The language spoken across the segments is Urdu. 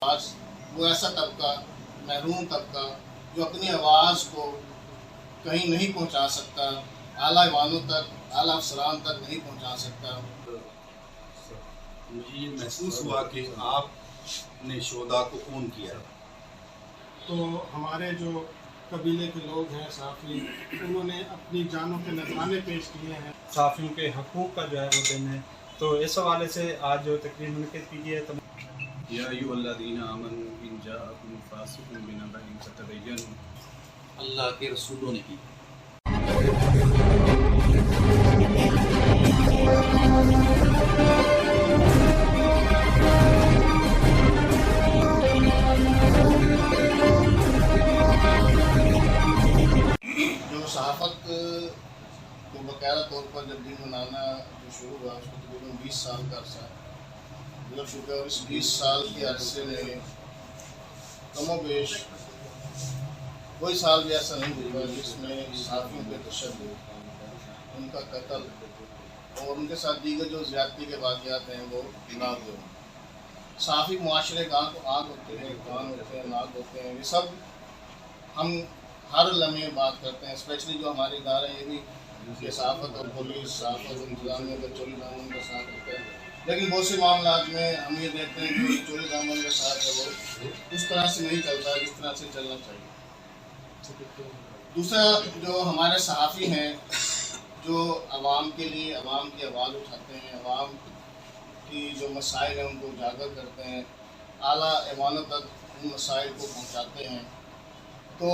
آواز وہ ایسا طبقہ، محروم طبقہ جو اپنی آواز کو کہیں نہیں پہنچا سکتا، اعلیٰ ایوانوں تک، اعلیٰ افسران تک نہیں پہنچا سکتا۔ مجھے یہ محسوس ہوا کہ آپ نے شہداء کو اون کیا، تو ہمارے جو قبیلے کے لوگ ہیں صحافی، انہوں نے اپنی جانوں کے نذرانے پیش کیے ہیں صحافیوں کے حقوق کا جو ہے وہ دن ہے، تو اس حوالے سے آج جو تقریب منعقد کی ہے۔ یا ایھا الذین آمنوا ان جاءکم فاسق بنبأ فتبینوا، اللہ کے رسولوں نے کی۔ جو صحافت کو باقاعدہ طور پر جب دن منانا جو شروع ہوا اس کو تقریباً 20 سال کا عرصہ گزر چکا ہے، اور اس 20 سال کے عرصے میں کم و بیش کوئی سال بھی ایسا نہیں گزرا جس میں صحافیوں پہ تشدد، ان کا قتل اور ان کے ساتھ دیگر جو زیادتی کے واقعات ہیں وہ نہ ہوئے۔ صحافی معاشرے کا آنکھ ہوتے ہیں، کان ہوتے ہیں، ناک ہوتے ہیں، یہ سب ہم ہر لمحے بات کرتے ہیں، اسپیشلی جو ہمارے ادارے ہیں یہ بھی کہ صحافت اور پولیس، صحافت انتظامیہ کا چوری دامن کا ساتھ ہوتا ہے، لیکن بہت سے معاملات میں ہم یہ دیکھتے ہیں کہ چوری دامن کا ساتھ ہے وہ اس طرح سے نہیں چلتا جس طرح سے چلنا چاہیے۔ دوسرا جو ہمارے صحافی ہیں جو عوام کے لیے عوام کی آواز اٹھاتے ہیں، عوام کی جو مسائل ہیں ان کو اجاگر کرتے ہیں، اعلیٰ ایوانوں تک ان مسائل کو پہنچاتے ہیں، تو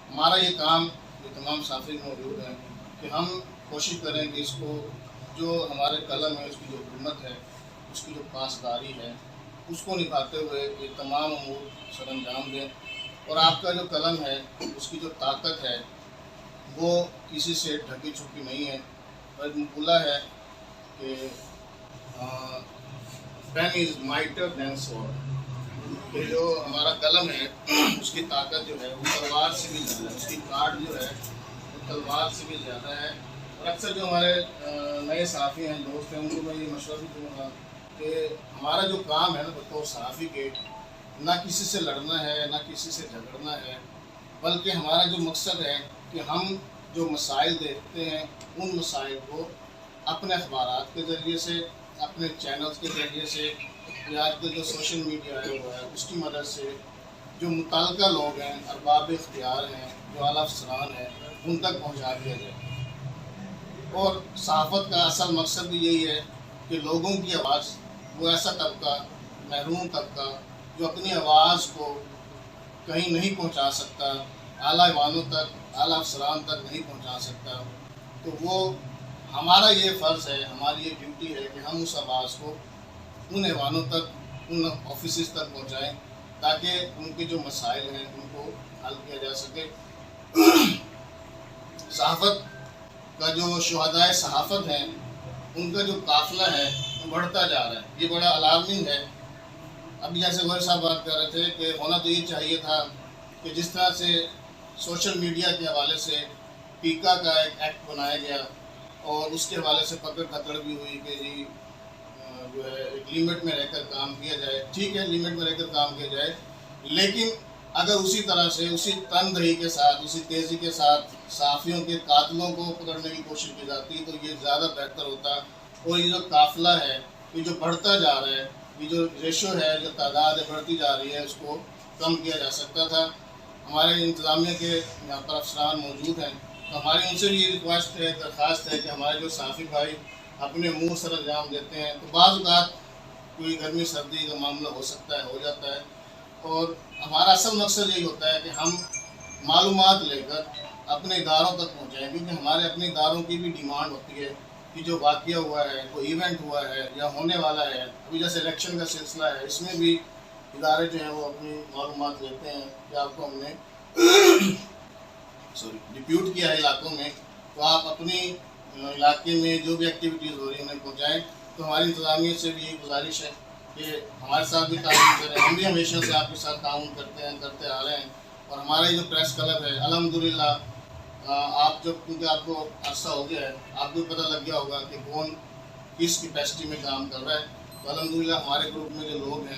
ہمارا یہ کام جو تمام صحافی موجود ہیں کہ ہم کوشش کریں کہ اس کو جو ہمارے قلم ہے، اس کی جو حکومت ہے، اس کی جو پاسداری ہے، اس کو نبھاتے ہوئے یہ تمام امور سر انجام دیں، اور آپ کا جو قلم ہے اس کی جو طاقت ہے وہ کسی سے ڈھکی چھپی نہیں ہے، بلکہ مقولہ ہے کہ پین از مائٹر دین سورڈ، کہ جو ہمارا قلم ہے اس کی طاقت جو ہے وہ تلوار سے بھی زیادہ ہے، اس کی کاٹ جو ہے وہ تلوار سے بھی زیادہ ہے۔ اور اکثر جو ہمارے نئے صحافی ہیں، دوست ہیں، ان کو میں یہ مشورہ بھی دوں گا کہ ہمارا جو کام ہے نا بطور صحافی کے، نہ کسی سے لڑنا ہے، نہ کسی سے جھگڑنا ہے، بلکہ ہمارا جو مقصد ہے کہ ہم جو مسائل دیکھتے ہیں ان مسائل کو اپنے اخبارات کے ذریعے سے، اپنے چینلز کے ذریعے سے، یا آج کے جو سوشل میڈیا ہے وہ ہے اس کی مدد سے جو متعلقہ لوگ ہیں، ارباب اختیار ہیں، جو اعلیٰ افسران ہیں، ان تک پہنچا دیا جائے۔ اور صحافت کا اصل مقصد بھی یہی ہے کہ لوگوں کی آواز، وہ ایسا طبقہ، محروم طبقہ جو اپنی آواز کو کہیں نہیں پہنچا سکتا، اعلیٰ ایوانوں تک، اعلیٰ افسران تک نہیں پہنچا سکتا، تو وہ ہمارا یہ فرض ہے، ہماری یہ ڈیوٹی ہے کہ ہم اس آواز کو ان ایوانوں تک، ان آفیسز تک پہنچائیں تاکہ ان کے جو مسائل ہیں ان کو حل کیا جا سکے۔ صحافت کا جو شہدائے صحافت ہیں ان کا جو قافلہ ہے وہ بڑھتا جا رہا ہے، یہ بڑا الارمنگ ہے۔ ابھی جیسے غور صاحب بات کر رہے تھے کہ ہونا تو یہ چاہیے تھا کہ جس طرح سے سوشل میڈیا کے حوالے سے پیکا کا ایک ایکٹ بنایا گیا اور اس کے حوالے سے پکڑ دھکڑ بھی ہوئی کہ جی جو ہے ایک لمٹ میں رہ کر کام کیا جائے، ٹھیک ہے لمٹ میں رہ کر کام کیا جائے، لیکن اگر اسی طرح سے اسی تندہی کے ساتھ، اسی تیزی کے ساتھ صحافیوں کے قاتلوں کو پکڑنے کی کوشش کی جاتی تو یہ زیادہ بہتر ہوتا۔ اور یہ جو قافلہ ہے یہ جو بڑھتا جا رہا ہے، یہ جو ریشو ہے، جو تعداد بڑھتی جا رہی ہے، اس کو کم کیا جا سکتا تھا۔ ہمارے انتظامیہ کے یہاں پر افسران موجود ہیں، تو ہماری ان سے بھی یہ ریکویسٹ ہے، درخواست ہے کہ ہمارے جو صحافی بھائی اپنے منہ سر انجام دیتے ہیں تو بعض اوقات کوئی گرمی سردی کا معاملہ ہو سکتا ہے، ہو جاتا ہے، اور ہمارا اصل مقصد یہی ہوتا ہے کہ ہم معلومات لے کر اپنے اداروں تک پہنچائیں، کیونکہ ہمارے اپنے اداروں کی بھی ڈیمانڈ ہوتی ہے کہ جو واقعہ ہوا ہے، کوئی ایونٹ ہوا ہے یا ہونے والا ہے، ابھی جیسے الیکشن کا سلسلہ ہے، اس میں بھی ادارے جو ہیں وہ اپنی معلومات لیتے ہیں کہ آپ کو ہم نے ڈپیوٹ کیا ہے علاقوں میں، تو آپ اپنی علاقے میں جو بھی ایکٹیویٹیز ہو رہی ہیں انہیں پہنچائیں۔ تو ہماری انتظامیہ سے بھی یہی گزارش ہے کہ ہمارے ساتھ بھی تعاون کریں، ہم بھی ہمیشہ سے آپ کے ساتھ تعاون کرتے ہیں، کرتے آ رہے ہیں، اور ہمارا یہ جو پریس کلب ہے الحمدللہ آپ جب کیونکہ آپ کو عرصہ ہو گیا ہے، آپ کو پتہ لگ گیا ہوگا کہ کون کس کیپیسٹی میں کام کر رہا ہے، تو الحمدللہ ہمارے گروپ میں جو لوگ ہیں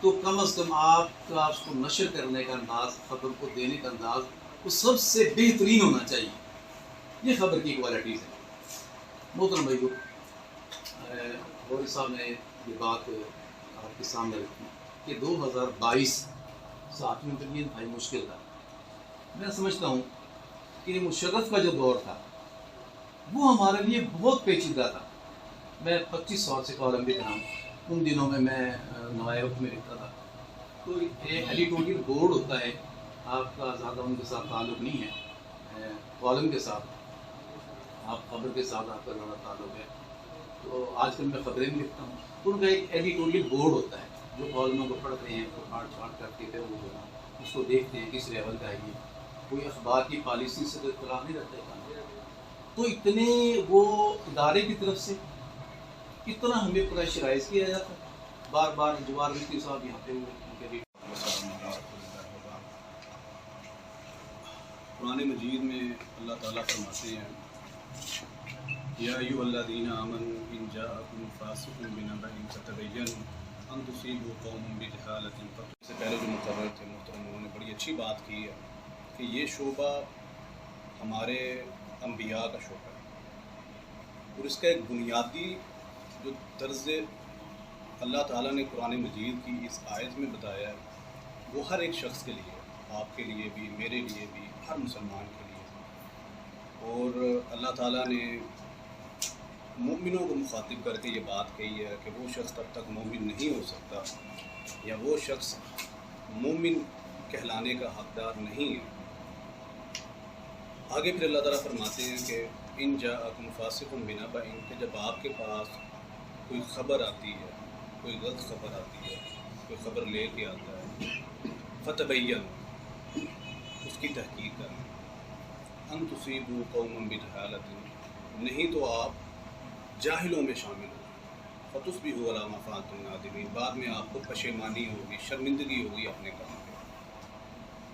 تو کم از کم آپ کا اس کو نشر کرنے کا انداز، خبر کو دینے کا انداز وہ سب سے بہترین ہونا چاہیے. یہ خبر کی کوالٹیز ہے. محترم بھائیو، غوری صاحب نے یہ بات آپ کے سامنے رکھی کہ 2022 صحافیوں کے لیے انتہائی مشکل تھا. میں سمجھتا ہوں کہ مشرف کا جو دور تھا وہ ہمارے لیے بہت پیچیدہ تھا. میں 25 سال سے کالم بھی رہا ہوں. ان دنوں میں نوائے وقت میں لکھتا تھا. تو ایک ایڈیٹوریل بورڈ ہوتا ہے، آپ کا زیادہ ان کے ساتھ تعلق نہیں ہے، کالم کے ساتھ، آپ خبر کے ساتھ آپ کا زیادہ تعلق ہے. تو آج کل میں خبریں بھی لکھتا ہوں، تو ان کا ایک ایڈیٹوریل بورڈ ہوتا ہے جو کالموں کو پڑھتے ہیں، تو کاٹ چھانٹ کر کے پھر وہ اس کو دیکھتے ہیں کس لیول کا ہے. یہ کوئی اخبار کی پالیسی سے تو اختلاف نہیں رکھتے. تو اتنے وہ ادارے کی طرف سے کتنا ہمیں پریشرائز کیا جاتا ہے. بار بار جوار مفتی صاحب یہاں پہ ہوئے. قرآن مجید میں اللہ تعالیٰ فرماتے ہیں یا ایھا الذین آمنوا ان جاءکم فاسق بنبأ فتبینوا ان تصیبوا قوما بجہالۃ. اس سے پہلے جو مقرر تھے محترم، انہوں نے بڑی اچھی بات کی ہے کہ یہ شعبہ ہمارے انبیاء کا شعبہ ہے، اور اس کا ایک بنیادی جو طرز اللہ تعالیٰ نے قرآن مجید کی اس آیت میں بتایا ہے وہ ہر ایک شخص کے لیے، آپ کے لیے بھی، میرے لیے بھی، ہر مسلمان کے لیے. اور اللہ تعالیٰ نے مومنوں کو مخاطب کر کے یہ بات کہی ہے کہ وہ شخص تب تک مومن نہیں ہو سکتا یا وہ شخص مومن کہلانے کا حقدار نہیں ہے. آگے پھر اللہ تعالیٰ فرماتے ہیں کہ ان جاءکم فاسق بنبأ، کہ جب آپ کے پاس کوئی خبر آتی ہے، کوئی غلط خبر آتی ہے، کوئی خبر لے کے آتا ہے، فتبینوا، اس کی تحقیق کریں، ان تصیبوا قوما بجہالۃ، نہیں تو آپ جاہلوں میں شامل ہو، فتصبحوا علی ما فعلتم نادمین، بعد میں آپ کو پشیمانی ہوگی، شرمندگی ہوگی اپنے کام پہ.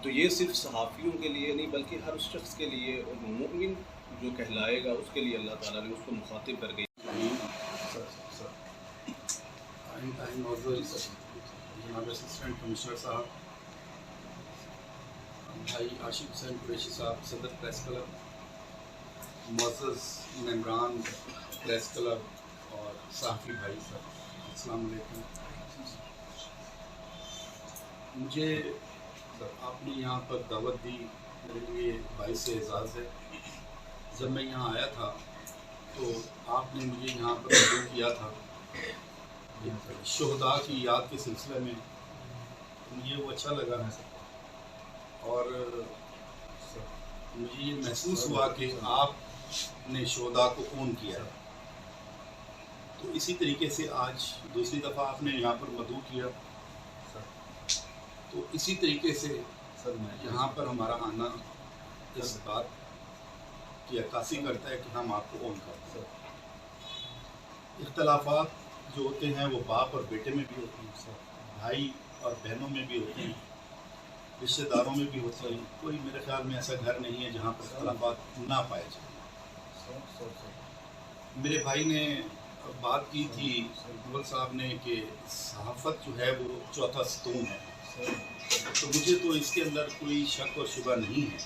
تو یہ صرف صحافیوں کے لیے نہیں بلکہ ہر اس شخص کے لیے، اور مومن جو کہلائے گا اس کے لیے اللہ تعالیٰ نے اس کو مخاطب کر کے جناب اسسٹنٹ کمشنر صاحب، بھائی عاشق حسین قریشی صاحب صدر پریس کلب، معزز ممبران پریس کلب اور صحافی بھائی صاحب، السلام علیکم. مجھے آپ نے یہاں پر دعوت دی، میرے لیے باعث اعزاز ہے. جب میں یہاں آیا تھا تو آپ نے مجھے یہاں پر مدعو کیا تھا شہداء کی یاد کے سلسلے میں. مجھے وہ اچھا لگا اور مجھے یہ محسوس ہوا کہ آپ نے شہداء کو اون کیا ہے. تو اسی طریقے سے آج دوسری دفعہ آپ نے یہاں پر مدعو کیا، تو اسی طریقے سے یہاں پر ہمارا آنا اس بات کی عکاسی کرتا ہے کہ ہم آپ کو اون کرتے ہیں. اختلافات جو ہوتے ہیں وہ باپ اور بیٹے میں بھی ہوتے ہیں، بھائی اور بہنوں میں بھی ہوتے ہیں، رشتہ داروں میں بھی ہوتے ہیں. کوئی میرے خیال میں ایسا گھر نہیں ہے جہاں پر اختلافات نہ پائے جائیں. میرے بھائی نے بات کی تھی اول صاحب نے کہ صحافت جو ہے وہ چوتھا ستون ہے، تو مجھے تو اس کے اندر کوئی شک اور شبہ نہیں ہے.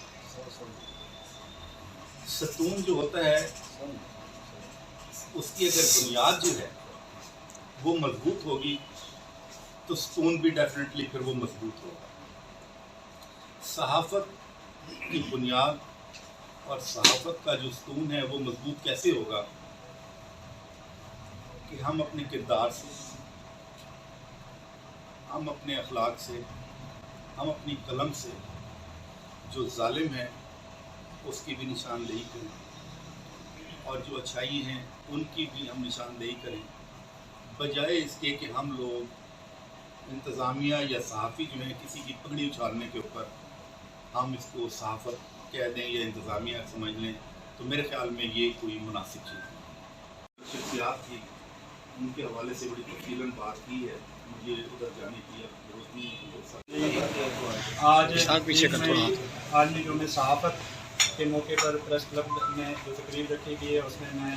ستون جو ہوتا ہے اس کی اگر بنیاد جو ہے وہ مضبوط ہوگی تو ستون بھی ڈیفینیٹلی پھر وہ مضبوط ہوگا. صحافت کی بنیاد اور صحافت کا جو ستون ہے وہ مضبوط کیسے ہوگا کہ ہم اپنے کردار سے، ہم اپنے اخلاق سے، ہم اپنی قلم سے جو ظالم ہے اس کی بھی نشاندہی کریں اور جو اچھائی ہیں ان کی بھی ہم نشاندہی کریں، بجائے اس کے کہ ہم لوگ انتظامیہ یا صحافی جو ہیں کسی کی پگڑی اچھالنے کے اوپر ہم اس کو صحافت کہہ دیں یا انتظامیہ سمجھ لیں. تو میرے خیال میں یہ کوئی مناسب چیز نہیں. شخصیات تھی ان کے حوالے سے بڑی تفصیلاً بات کی ہے، مجھے ادھر جانے کی ضرورت نہیں ہے. آج عالمی یوم صحافت کے موقع پر پریس کلب میں جو تقریب رکھی گئی ہے اس میں میں